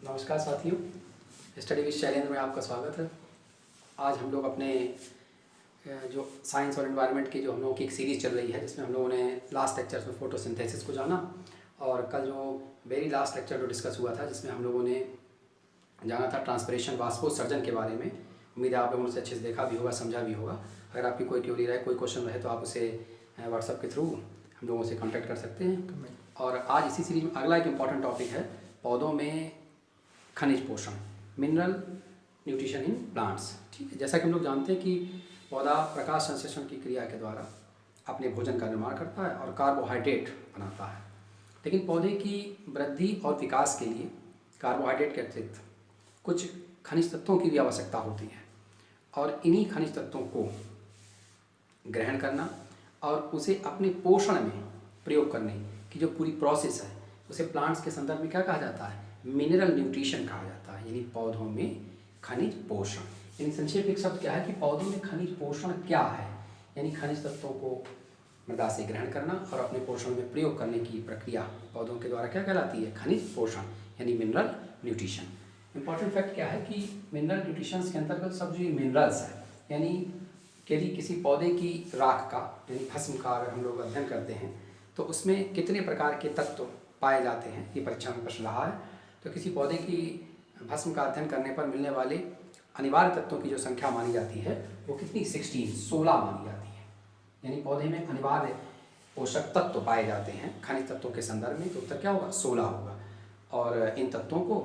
नमस्कार साथियों, study with Shailendra में आपका स्वागत है। आज हम लोग अपने जो साइंस और एनवायरनमेंट की जो हम लोगों की एक सीरीज़ चल रही है, जिसमें हम लोगों ने लास्ट लेक्चर्स में फोटोसिंथेसिस को जाना और कल जो वेरी लास्ट लेक्चर जो डिस्कस हुआ था, जिसमें हम लोगों ने जाना था ट्रांसपिरेशन वाष्पोत्सर्जन के बारे में। उम्मीद है आप लोगों ने उसे अच्छे से देखा भी होगा, समझा भी होगा। अगर आपकी कोई क्वेरी रहे, कोई क्वेश्चन रहे तो आप उसे व्हाट्सएप के थ्रू हम लोगों से कॉन्टैक्ट कर सकते हैं। और आज इसी सीरीज में अगला एक इम्पॉर्टेंट टॉपिक है पौधों में खनिज पोषण, मिनरल न्यूट्रिशन इन प्लांट्स। ठीक है, जैसा कि हम लोग जानते हैं कि पौधा प्रकाश संश्लेषण की क्रिया के द्वारा अपने भोजन का निर्माण करता है और कार्बोहाइड्रेट बनाता है। लेकिन पौधे की वृद्धि और विकास के लिए कार्बोहाइड्रेट के अतिरिक्त कुछ खनिज तत्वों की भी आवश्यकता होती है और इन्हीं खनिज तत्वों को ग्रहण करना और उसे अपने पोषण में प्रयोग करने की जो पूरी प्रोसेस है, उसे प्लांट्स के संदर्भ में क्या कहा जाता है? मिनरल न्यूट्रिशन कहा जाता है, यानी पौधों में खनिज पोषण। यानी संक्षेप शब्द क्या है कि पौधों में खनिज पोषण क्या है, यानी खनिज तत्वों को मृदा से ग्रहण करना और अपने पोषण में प्रयोग करने की प्रक्रिया पौधों के द्वारा क्या कहलाती है? खनिज पोषण, यानी मिनरल न्यूट्रिशन। इंपॉर्टेंट फैक्ट क्या है कि मिनरल न्यूट्रिशन के अंतर्गत सब जो मिनरल्स है, यानी यदि किसी पौधे की राख का यानी भस्म का अगर हम लोग अध्ययन करते हैं तो उसमें कितने प्रकार के तत्व पाए जाते हैं, ये परीक्षा में प्रश्न रहा है। तो किसी पौधे की भस्म का अध्ययन करने पर मिलने वाले अनिवार्य तत्वों की जो संख्या मानी जाती है वो कितनी? 16 मानी जाती है। यानी पौधे में अनिवार्य पोषक तत्व पाए जाते हैं खनिज तत्वों के संदर्भ में, तो उत्तर क्या होगा? 16 होगा। और इन तत्वों को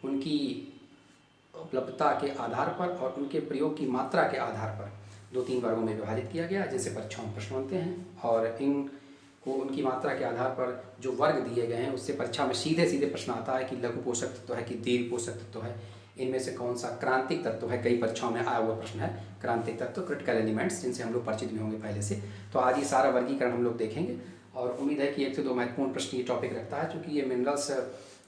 उनकी उपलब्धता के आधार पर और उनके प्रयोग की मात्रा के आधार पर 2-3 वर्गों में विभाजित किया गया, जिनसे परीक्षाओं में प्रश्न बनते हैं। और इन को उनकी मात्रा के आधार पर जो वर्ग दिए गए हैं उससे परीक्षा में सीधे सीधे प्रश्न आता है कि लघु पोषक तत्व है कि दीर्घ पोषक तत्व है, इनमें से कौन सा क्रांतिक तत्व है। कई परीक्षाओं में आया हुआ प्रश्न है क्रांतिक तत्व, क्रिटिकल एलिमेंट्स, जिनसे हम लोग परिचित भी होंगे पहले से। तो आज ये सारा वर्गीकरण हम लोग देखेंगे और उम्मीद है कि 1 से 2 महत्वपूर्ण प्रश्न ये टॉपिक रखता है, क्योंकि ये मिनरल्स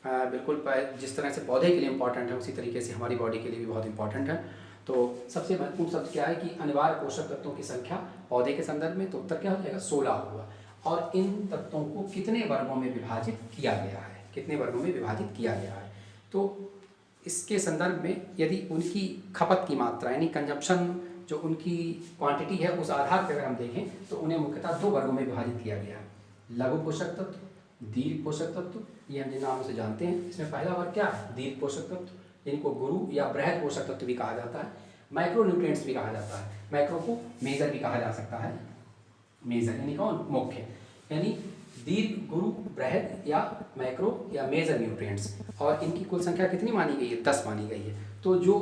बिल्कुल जिस तरह से पौधे के लिए इंपॉर्टेंट है उसी तरीके से हमारी बॉडी के लिए भी बहुत इंपॉर्टेंट है। तो सबसे महत्वपूर्ण शब्द क्या है कि अनिवार्य पोषक तत्वों की संख्या पौधे के संदर्भ में, तो उत्तर क्या हो जाएगा? 16 होगा। और इन तत्वों को कितने वर्गों में विभाजित किया गया है? कितने वर्गों में विभाजित किया गया है? तो इसके संदर्भ में यदि उनकी खपत की मात्रा यानी कंजप्शन जो उनकी क्वांटिटी है उस आधार पर अगर हम देखें तो उन्हें मुख्यतः 2 वर्गों में विभाजित किया गया है, लघु पोषक तत्व, दीर्घ पोषक तत्व। ये हम जिन नामों से जानते हैं, इसमें पहला वर्ग क्या है? दीर्घ पोषक तत्व, जिनको गुरु या बृहद पोषक तत्व भी कहा जाता है, माइक्रो न्यूट्रिएंट्स भी कहा जाता है, माइक्रो को मेजर भी कहा जा सकता है। मेजर यानी कौन? मुख्य, यानी दीर्घ, गुरु, बृहद या माइक्रो या मेजर न्यूट्रिएंट्स। और इनकी कुल संख्या कितनी मानी गई है? 10 मानी गई है। तो जो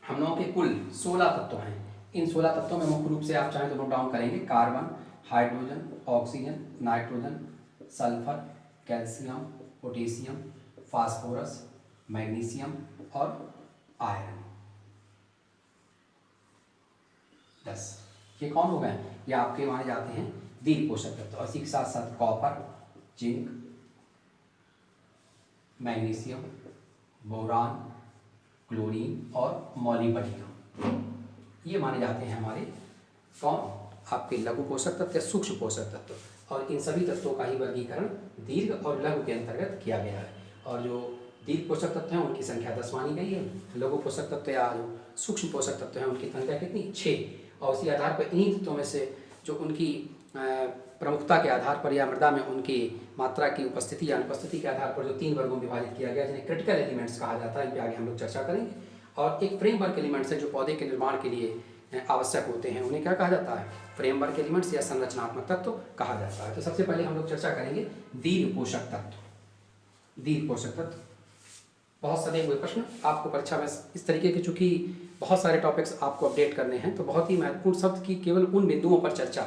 हम लोगों के कुल 16 तत्व हैं, इन 16 तत्वों में मुख्य रूप से आप चाहें तो नोट डाउन करेंगे: carbon, hydrogen, oxygen, nitrogen, sulphur, calcium, potassium, phosphorus, magnesium और आयरन। 10 ये कौन हो गए? ये आपके माने जाते हैं दीर्घ पोषक तत्व। और इसी के साथ साथ copper, zinc, magnesium, boron, chlorine और मॉलिब्डेनम, ये माने जाते हैं हमारे कौन? आपके लघु पोषक तत्व या सूक्ष्म पोषक तत्व। और इन सभी तत्वों का ही वर्गीकरण दीर्घ और लघु के अंतर्गत किया गया है। और जो दीर्घ पोषक तत्व हैं उनकी संख्या 10 मानी गई है, लघु पोषक तत्व या जो सूक्ष्म पोषक तत्व हैं उनकी संख्या कितनी? 6। और उसी आधार पर इन्हीं तत्वों में से जो उनकी प्रमुखता के आधार पर या मृदा में उनकी मात्रा की उपस्थिति या अनुपस्थिति के आधार पर जो 3 वर्गों में विभाजित किया गया, जिन्हें क्रिटिकल एलिमेंट्स कहा जाता है, इन पर आगे हम लोग चर्चा करेंगे। और एक फ्रेमवर्क एलिमेंट्स है जो पौधे के निर्माण के लिए आवश्यक होते हैं, उन्हें क्या कहा जाता है? फ्रेमवर्क एलिमेंट्स या संरचनात्मक तत्व कहा जाता है। तो सबसे पहले हम लोग चर्चा करेंगे दीर्घ पोषक तत्व। दीर्घ पोषक तत्व बहुत सदे हुए प्रश्न आपको परीक्षा में इस तरीके के, चूँकि बहुत सारे टॉपिक्स आपको अपडेट करने हैं, तो बहुत ही महत्वपूर्ण शब्द की केवल उन बिंदुओं पर चर्चा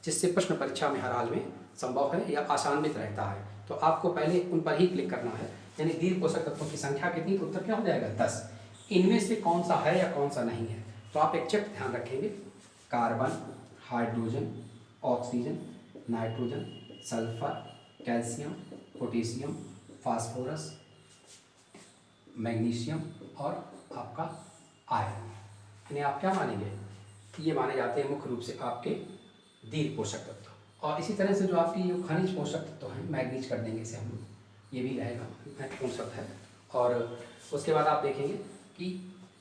जिससे प्रश्न परीक्षा में हर हाल में संभव है या आसान्वित रहता है, तो आपको पहले उन पर ही क्लिक करना है। यानी दीर्घ पोषक तत्वों की संख्या कितनी? तो उत्तर क्या हो जाएगा? 10। इनमें से कौन सा है या कौन सा नहीं है, तो आप एक चेक ध्यान रखेंगे: carbon, hydrogen, oxygen, nitrogen, sulphur, calcium, potassium, phosphorus, magnesium और आपका आयरन। इन्हें आप क्या मानेंगे? ये माने जाते हैं मुख्य रूप से आपके दीर्घ पोषक तत्व। और इसी तरह से जो आपकी जो खनिज पोषक तत्व हैं, मैग्नीज कर देंगे इसे हम लोग, ये भी रहेगा महत्वपूर्ण शब्द है। और उसके बाद आप देखेंगे कि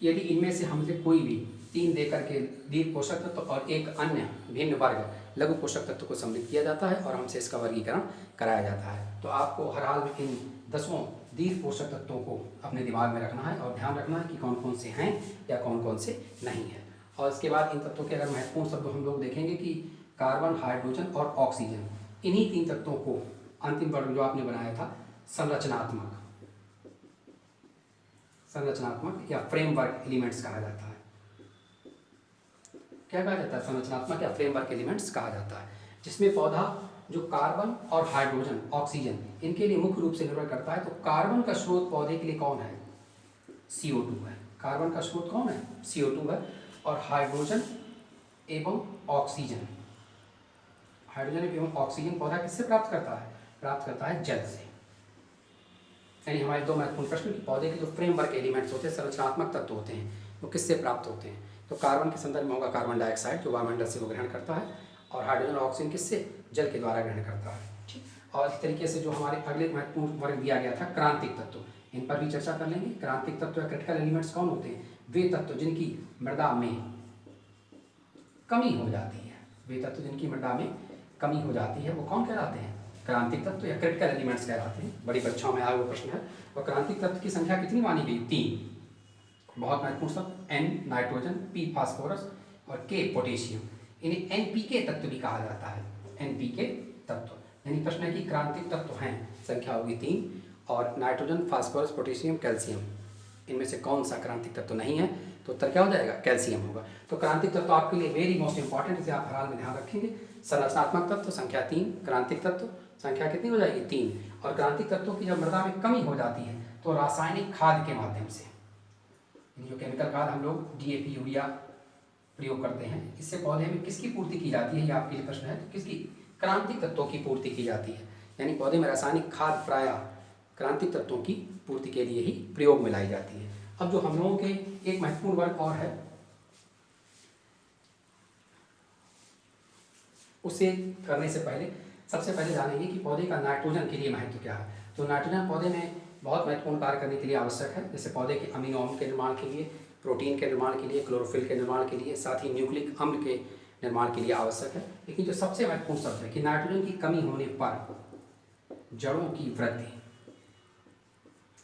यदि इनमें से हमसे कोई भी 3 देकर के दीर्घ पोषक तत्व और एक अन्य भिन्न वर्ग लघु पोषक तत्व को सम्मिलित किया जाता है और हमसे इसका वर्गीकरण कराया जाता है। तो आपको हर हाल में इन 10 दीर्घ पोषक तत्वों को अपने दिमाग में रखना है और ध्यान रखना है कि कौन कौन से हैं या कौन कौन से नहीं हैं। और इसके बाद इन तत्वों के अगर महत्वपूर्ण शब्द हम लोग देखेंगे कि कार्बन, हाइड्रोजन और ऑक्सीजन, इन्हीं 3 तत्वों को अंतिम वर्ग जो आपने बनाया था संरचनात्मक या फ्रेमवर्क एलिमेंट्स कहा जाता है। क्या कहा जाता है? संरचनात्मक या फ्रेमवर्क एलिमेंट्स कहा जाता है, जिसमें पौधा जो कार्बन और हाइड्रोजन, ऑक्सीजन इनके लिए मुख्य रूप से निर्भर करता है। तो कार्बन का स्रोत पौधे के लिए कौन है? CO2 है। कार्बन का स्रोत कौन है? CO2 है। और हाइड्रोजन एवं ऑक्सीजन, हाइड्रोजन एवं ऑक्सीजन पौधा किससे प्राप्त करता है? प्राप्त करता है जल से। यानी हमारे 2 महत्वपूर्ण प्रश्न कि पौधे के जो फ्रेमवर्क एलिमेंट्स होते हैं, संरचनात्मक तत्व होते हैं, वो किससे प्राप्त होते हैं? तो कार्बन के संदर्भ में होगा कार्बन डाइऑक्साइड जो वायुमंडल से वो ग्रहण करता है, और हाइड्रोजन और ऑक्सीजन किससे? जल के द्वारा ग्रहण करता है। ठीक। और इस तरीके से जो हमारे अगले महत्वपूर्ण वर्ग दिया गया था क्रांतिक तत्व, इन पर भी चर्चा कर लेंगे। क्रांतिक तत्व या क्रिटिकल एलिमेंट्स कौन होते हैं? वे तत्व जिनकी मृदा में कमी हो जाती है, वे तत्व जिनकी मृदा में कमी हो जाती है वो कौन कहलाते हैं? क्रांतिक तत्व या क्रिटिकल एलिमेंट्स कहलाते हैं। बड़ी परीक्षाओं में आया हुआ प्रश्न है। और क्रांतिक तत्व की संख्या कितनी मानी गई? 3। बहुत महत्वपूर्ण शब्द, N नाइट्रोजन, P फास्फोरस और K पोटेशियम। इन्हें NPK तत्व भी कहा जाता है। NPK तत्व यानी प्रश्न है कि क्रांतिक तत्व हैं, संख्या होगी 3, और नाइट्रोजन, फास्फोरस, पोटेशियम, कैल्शियम, इनमें से कौन सा क्रांतिक तत्व नहीं है? तो उत्तर क्या हो जाएगा? कैल्शियम होगा। तो क्रांतिक तत्व आपके लिए वेरी मोस्ट इंपॉर्टेंट, इसे आप हर हाल में ध्यान रखेंगे। संरचनात्मक तत्व संख्या 3, क्रांतिक तत्व संख्या कितनी हो जाएगी? 3। और क्रांतिक तत्वों की जब मृदा में कमी हो जाती है तो रासायनिक खाद के माध्यम से, जो केमिकल खाद हम लोग DAP, यूरिया प्रयोग करते हैं, इससे पौधे में किसकी पूर्ति की जाती है? ये आपके लिए प्रश्न है। तो किसकी? क्रांतिक तत्वों की पूर्ति की जाती है। यानी पौधे में रासायनिक खाद प्रायः क्रांतिक तत्वों की पूर्ति के लिए ही प्रयोग में लाई जाती है। अब जो हम लोगों के एक महत्वपूर्ण वर्ग और है, उसे करने से पहले सबसे पहले जानेंगे कि पौधे का नाइट्रोजन के लिए महत्व क्या है। तो नाइट्रोजन पौधे में बहुत महत्वपूर्ण कार्य करने के लिए आवश्यक है। जैसे पौधे के अमीनो अम्ल के निर्माण के लिए, प्रोटीन के निर्माण के लिए, क्लोरोफिल के निर्माण के लिए, साथ ही न्यूक्लिक अम्ल के निर्माण के लिए आवश्यक है। लेकिन जो सबसे महत्वपूर्ण शब्द है कि नाइट्रोजन की कमी होने पर जड़ों की वृद्धि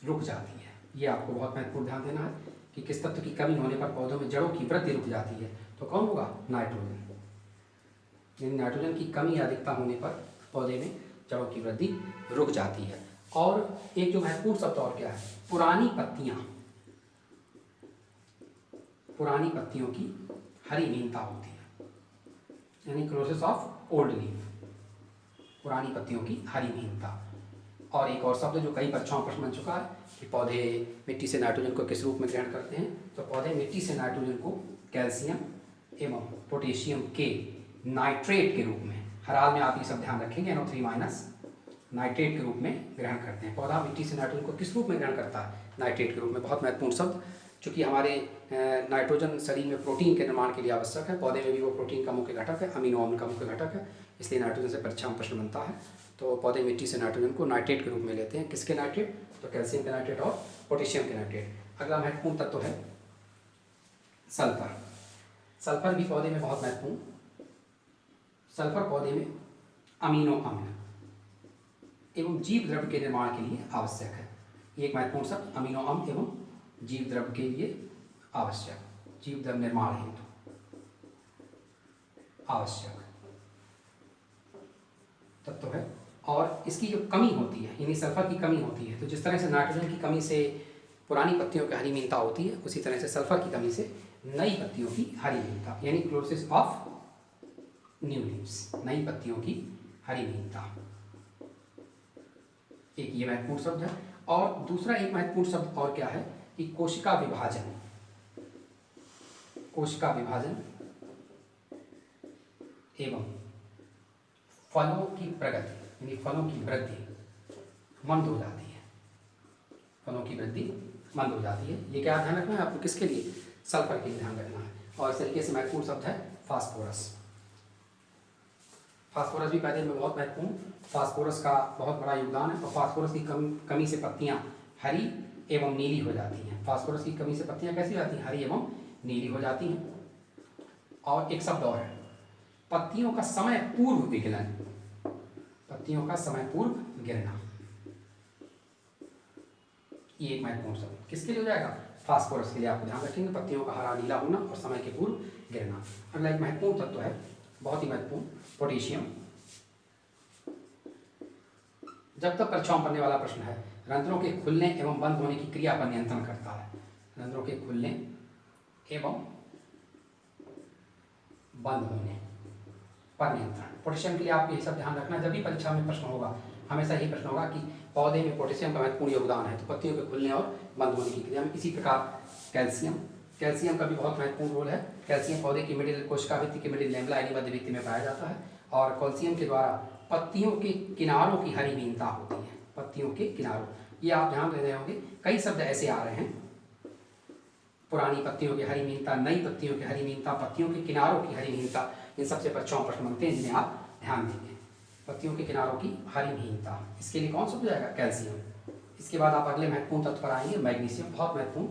रुक जाती है। ये आपको बहुत महत्वपूर्ण ध्यान देना है कि किस तत्व की कमी होने पर पौधों में जड़ों की वृद्धि रुक जाती है। तो कौन होगा? नाइट्रोजन। नाइट्रोजन की कमी या अधिकता होने पर पौधे में जड़ों की वृद्धि रुक जाती है। और एक जो महत्वपूर्ण शब्द और क्या है? पुरानी पत्तियां, पुरानी पत्तियों की हरिमीनता होती है, यानी क्लोरोसिस ऑफ ओल्ड लीफ, पुरानी पत्तियों की हरिमीनता। और एक और शब्द जो कई परीक्षाओं में प्रश्न बन चुका है कि पौधे मिट्टी से नाइट्रोजन को किस रूप में ग्रहण करते हैं? तो पौधे मिट्टी से नाइट्रोजन को कैल्शियम एवं पोटेशियम के नाइट्रेट के रूप में, हर हाल में आप ये सब ध्यान रखेंगे, NO3- नाइट्रेट के रूप में ग्रहण करते हैं। पौधा मिट्टी से नाइट्रोजन को किस रूप में ग्रहण करता है? नाइट्रेट के रूप में। बहुत महत्वपूर्ण शब्द, चूँकि हमारे नाइट्रोजन शरीर में प्रोटीन के निर्माण के लिए आवश्यक है, पौधे में भी वो प्रोटीन का मुख्य घटक है, अमीनो अम्ल का मुख्य घटक है, इसलिए नाइट्रोजन से परीक्षा में प्रश्न बनता है। तो पौधे मिट्टी से नाइट्रोजन को नाइट्रेट के रूप में लेते हैं। किसके नाइट्रेट? तो कैल्शियम के नाइट्रेट और पोटेशियम के नाइट्रेट। अगला महत्वपूर्ण तत्व है सल्फर। सल्फर भी पौधे में बहुत महत्वपूर्ण। सल्फर पौधे में अमीनो अम्ल एवं जीव द्रव्य के निर्माण के लिए आवश्यक है। ये एक महत्वपूर्ण शब्द, अमीनो अम्ल एवं जीव द्रव्य के लिए आवश्यक, जीव द्रव्य निर्माण हेतु आवश्यक तत्व है। और इसकी जो कमी होती है, यानी सल्फर की कमी होती है, तो जिस तरह से नाइट्रोजन की कमी से पुरानी पत्तियों की हरिमीनता होती है, उसी तरह से सल्फर की कमी से नई पत्तियों की हरिमीनता, यानी क्लोरोसिस ऑफ न्यू लीव्स, नई पत्तियों की हरिमीनता, एक ये महत्वपूर्ण शब्द है। और दूसरा एक महत्वपूर्ण शब्द और क्या है कि कोशिका विभाजन। कोशिका विभाजन एवं फलों की प्रगति, यानी फलों की वृद्धि मंद हो जाती है, फलों की वृद्धि मंद हो जाती है। ये क्या ध्यान रखना है आपको? किसके लिए? सल्फर के लिए ध्यान रखना है। और इस तरीके से महत्वपूर्ण शब्द है फास्फोरस। फास्फोरस भी पौधे में बहुत महत्वपूर्ण, फास्फोरस का बहुत बड़ा योगदान है। और फास्फोरस की कमी से पत्तियां हरी एवं नीली हो जाती हैं। फास्फोरस की कमी से पत्तियां कैसी हो जाती हैं? हरी एवं नीली हो जाती हैं। और एक शब्द और है, पत्तियों का समय पूर्व विकलन, पत्तियों का समय पूर्व गिरना, ये एक महत्वपूर्ण शब्द किसके लिए हो जाएगा? फास्फोरस के लिए। आप ध्यान रखेंगे पत्तियों का हरा नीला होना और समय के पूर्व गिरना। अगला एक महत्वपूर्ण तत्व है, बहुत ही महत्वपूर्ण, पोटेशियम। जब तक परीक्षाओं पढ़ने वाला प्रश्न है, रंध्रों के खुलने एवं बंद होने की क्रिया पर नियंत्रण करता है। रंध्रों के खुलने एवं बंद होने पर नियंत्रण। पोटेशियम के लिए आप ये सब ध्यान रखना, जब भी परीक्षा में प्रश्न होगा हमेशा यही प्रश्न होगा कि पौधे में पोटेशियम का महत्वपूर्ण योगदान है, तो पत्तियों के खुलने और बंद होने की क्रिया में। इसी प्रकार कैल्शियम, कैल्शियम का भी बहुत महत्वपूर्ण रोल है। कैल्शियम पौधे की मिडिल कोशिकाभित्ति के मिडिल लैमेला यानी मध्य भित्ति में पाया जाता है और कैल्शियम के द्वारा पत्तियों के किनारों की हरिमीनता होती है। पत्तियों के किनारों, ये आप ध्यान दे रहे होंगे, कई शब्द ऐसे आ रहे हैं, पुरानी पत्तियों की हरिमीनता, नई पत्तियों की हरिमीनता, पत्तियों के किनारों की हरिमीनता, इन सबसे परीक्षाओं प्रश्न बनते हैं जिन्हें आप ध्यान देंगे। पत्तियों के किनारों की हरिमीनता, इसके लिए कौन सा हो जाएगा? कैल्शियम। इसके बाद आप अगले महत्वपूर्ण तत्व पर आएंगे, मैग्नीशियम। बहुत महत्वपूर्ण,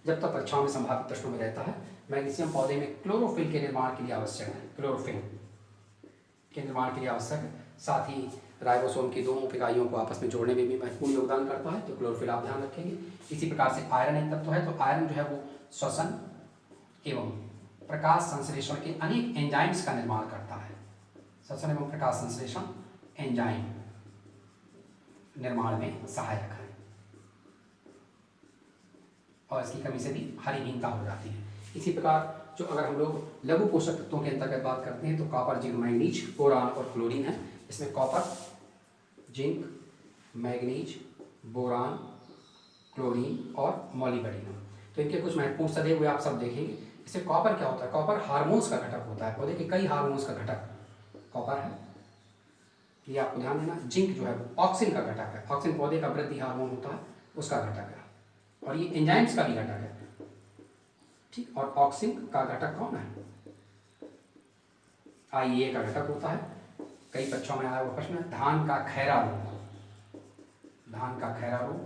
जब तक परीक्षाओं में संभावित प्रश्नों में रहता है। मैग्नीशियम पौधे में क्लोरोफिल के निर्माण के लिए आवश्यक है, क्लोरोफिल के निर्माण के लिए आवश्यक है। साथ ही राइबोसोम की दोनों इकाइयों को आपस में जोड़ने में भी महत्वपूर्ण योगदान करता है, तो क्लोरोफिल आप ध्यान रखेंगे। इसी प्रकार से आयरन एक तत्व है, तो आयरन जो है वो श्वसन एवं प्रकाश संश्लेषण के अनेक एंजाइम्स का निर्माण करता है। श्वसन एवं प्रकाश संश्लेषण एंजाइम निर्माण में सहायक है और इसकी कमी से भी हरिहीनता हो जाती है। इसी प्रकार जो अगर हम लोग लघु पोषक तत्वों के अंतर्गत बात करते हैं तो कॉपर, जिंक, मैग्नीज, बोरान और क्लोरीन है। इसमें copper, zinc, manganese, boron, chlorine और मॉलिब्डेनम, तो इनके कुछ महत्वपूर्ण सदे हुए आप सब देखेंगे। इससे कॉपर क्या होता है? कॉपर हार्मोन्स का घटक होता है, पौधे के कई हार्मोन्स का घटक कॉपर है, ये आपको ध्यान देना। जिंक जो है ऑक्सिन का घटक है, ऑक्सिन पौधे का वृद्धि हार्मोन होता है, उसका घटक है और ये एंजाइम्स का भी घटक है, ठीक। और ऑक्सिन का घटक कौन है? IEA का घटक होता है। कई परीक्षाओं में आया हुआ प्रश्न है, धान का खैरा रोग, धान का खैरा रोग,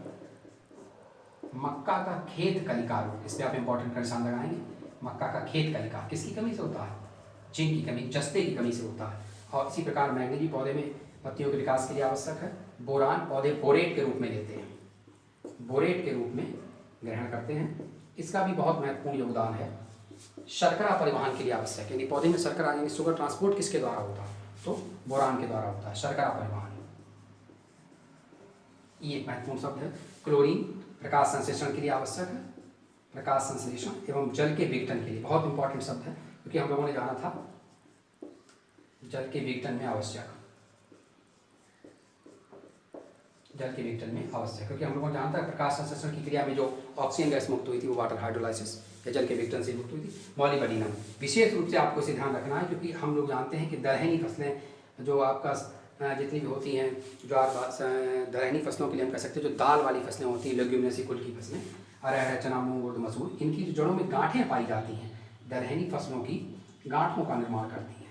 मक्का का खेत कलिका रोग, इस पर आप इंपॉर्टेंट का निशान लगाएंगे। मक्का का खेत कलिका किसकी कमी से होता है? जिंक की कमी, जस्ते की कमी से होता है। और इसी प्रकार मैग्नीज पौधे में पत्तियों के विकास के लिए आवश्यक है। बोरान पौधे बोरेट के रूप में लेते हैं, बोरेट के रूप में ग्रहण करते हैं, इसका भी बहुत महत्वपूर्ण योगदान है। शर्करा परिवहन के लिए आवश्यक है, यानी पौधे में शर्करा यानी शुगर ट्रांसपोर्ट किसके द्वारा होता है? तो बोरान के द्वारा होता है, शर्करा परिवहन, ये एक महत्वपूर्ण शब्द है। क्लोरीन प्रकाश संश्लेषण के लिए आवश्यक है, प्रकाश संश्लेषण एवं जल के विघटन के लिए बहुत इंपॉर्टेंट शब्द है, क्योंकि हम लोगों ने जाना था जल के विघटन में आवश्यक, जल के विघटन में आवश्यक, क्योंकि हम लोगों ने जाना था प्रकाश संश्लेषण की क्रिया में जो ऑक्सीजन गैस मुक्त हुई थी वो वाटर हाइड्रोलाइसिस या जल के विघटन से मुक्त हुई थी। मॉलिब्डेनम विशेष रूप से आपको इसे ध्यान रखना है, क्योंकि हम लोग जानते हैं कि दलहनी फसलें जो आपका जितनी भी होती हैं, जो आप दलहनी फसलों के लिए हम कह सकते हैं, जो दाल वाली फसलें होती हैं, लेग्यूमिनेसी कुल की फसलें, अरहर, चना, मूंग, उर्द, मसूर, इनकी जो जड़ों में गांठें पाई जाती हैं, दलहनी फसलों की गांठों का निर्माण करती हैं,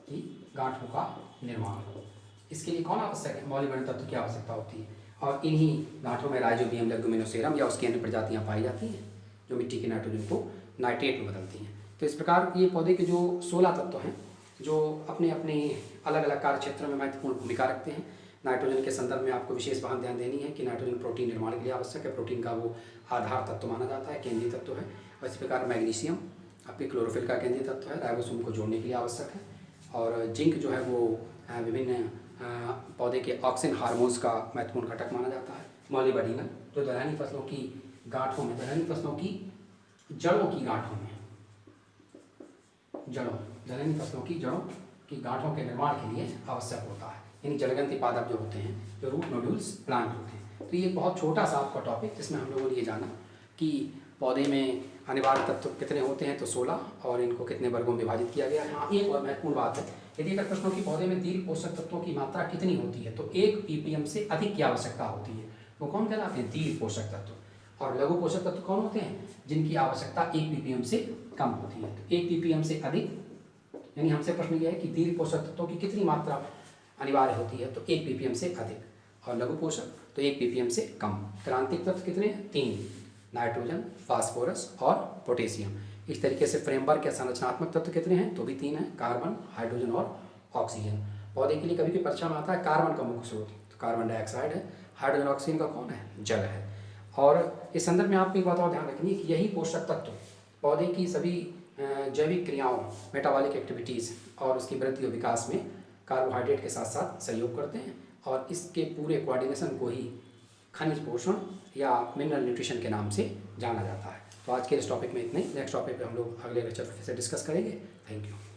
कि गांठों का निर्माण हो, इसके लिए कौन आवश्यक है? मॉलिब्डेनम तत्व की आवश्यकता होती है। और इन्हीं गांठों में राइजोबियम, लेग्यूमिनोसेरम या उसकी अन्य प्रजातियाँ पाई जाती हैं जो मिट्टी के नाइट्रोजन को नाइट्रेट में बदलती हैं। तो इस प्रकार ये पौधे के जो 16 तत्व हैं जो अपने अपने अलग अलग कार्य क्षेत्रों में महत्वपूर्ण भूमिका रखते हैं। नाइट्रोजन के संदर्भ में आपको विशेष बात ध्यान देनी है कि नाइट्रोजन प्रोटीन निर्माण के लिए आवश्यक है, प्रोटीन का वो आधार तत्व माना जाता है, केंद्रीय तत्व है। और इस प्रकार मैग्नीशियम आपके क्लोरोफिल का केंद्रीय तत्व है, राइबोसोम को जोड़ने के लिए आवश्यक है। और जिंक जो है वो विभिन्न पौधे के ऑक्सिन हार्मोन्स का महत्वपूर्ण घटक माना जाता है। मॉलिब्डेनम जो दलहनी फसलों की गांठों में, दलहनी फसलों की जड़ों की गांठों में, जड़ों, दलहनी फसलों की जड़ों की गांठों के निर्माण के लिए आवश्यक होता है, यानी जलग्रंथि पादप जो होते हैं, जो रूट नोड्यूल्स प्लांट होते हैं। तो ये बहुत छोटा सा आपका टॉपिक, जिसमें हम लोगों ने ये जाना कि पौधे में अनिवार्य तत्व कितने होते हैं, तो 16, और इनको कितने वर्गों में विभाजित किया गया है। हाँ, एक और महत्वपूर्ण बात है, यदि अगर प्रश्नों की पौधे में दीर्घ पोषक तत्वों की मात्रा कितनी होती है, तो 1 ppm से अधिक की आवश्यकता होती है, वो कौन कहलाते हैं? दीर्घ पोषक तत्व। और लघु पोषक तत्व कौन होते हैं? जिनकी आवश्यकता 1 ppm से कम होती है। तो 1 ppm से अधिक, यानी हमसे प्रश्न यह है कि दीर्घ पोषक तत्वों की कितनी मात्रा अनिवार्य होती है, तो 1 ppm से अधिक। और लघु पोषक तो 1 ppm से कम। क्रांतिक तत्व कितने हैं? 3, नाइट्रोजन, फास्फोरस और पोटेशियम। इस तरीके से फ्रेमवर्क या संरचनात्मक तत्व कितने हैं? तो भी 3 हैं, कार्बन, हाइड्रोजन और ऑक्सीजन। पौधे के लिए कभी भी परीक्षा में आता है कार्बन का मुख्य स्रोत, तो कार्बन डाइऑक्साइड है। हाइड्रोजन ऑक्सीजन का कौन है? जल है। और इस संदर्भ में आपको एक बात और ध्यान रखनी है कि यही पोषक तत्व पौधे की सभी जैविक क्रियाओं, मेटाबॉलिक एक्टिविटीज़ और उसकी वृद्धि और विकास में कार्बोहाइड्रेट के साथ साथ सहयोग करते हैं, और इसके पूरे कोऑर्डिनेशन को ही खनिज पोषण या मिनरल न्यूट्रिशन के नाम से जाना जाता है। तो आज के इस टॉपिक में इतने। नेक्स्ट टॉपिक पे हम लोग अगले लेक्चर में फिर से डिस्कस करेंगे। Thank you.